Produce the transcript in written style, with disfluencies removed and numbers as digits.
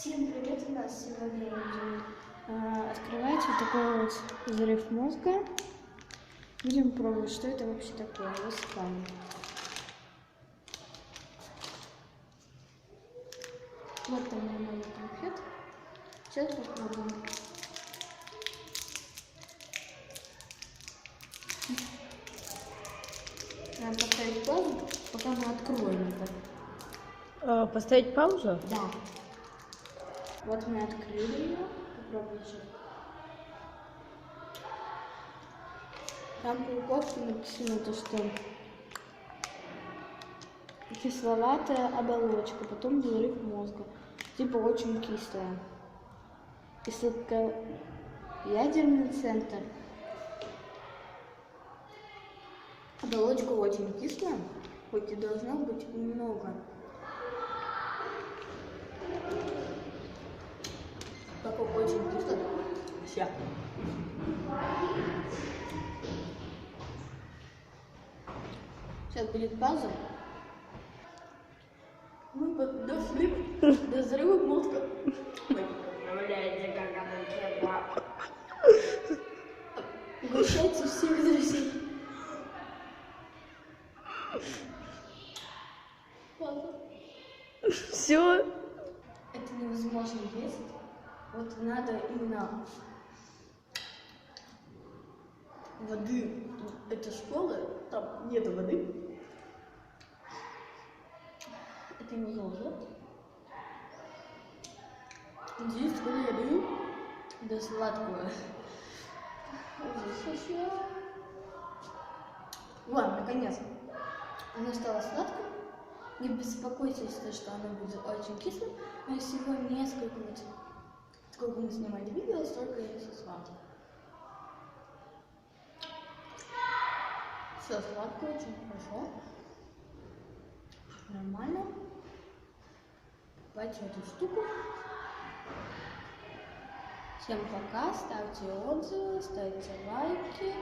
Всем привет! У нас сегодня открывается вот такой вот взрыв мозга. Будем пробовать, что это вообще такое. Ласкаем. Вот там много конфет. Сейчас попробуем. Надо поставить паузу, пока мы откроем это. Поставить паузу? Да. Вот мы открыли ее. Попробуйте. Там по упаковке написано то, что кисловатая оболочка, потом взрыв мозга. Типа очень кислая. И сладкоядерный центр. Оболочка очень кислая, хоть и должно быть немного. Только очень кисло. Сейчас. Сейчас будет пауза. Мы дошли до взрыва мозга. Представляете, как она кипла. Угощайте всех друзей. Пауза. Все. Это невозможно есть. Вот надо именно воды. Это школа, там нет воды. Это не нужно. Здесь сколько я даю? Да сладкое. Ладно, наконец. Оно стало сладким. Не беспокойтесь, что оно будет очень кислым. Но всего несколько минут. Сколько мы снимали видео, столько я сладкое. Все сладкое, очень хорошо. Нормально. Давайте эту штуку. Всем пока, ставьте отзывы, ставьте лайки.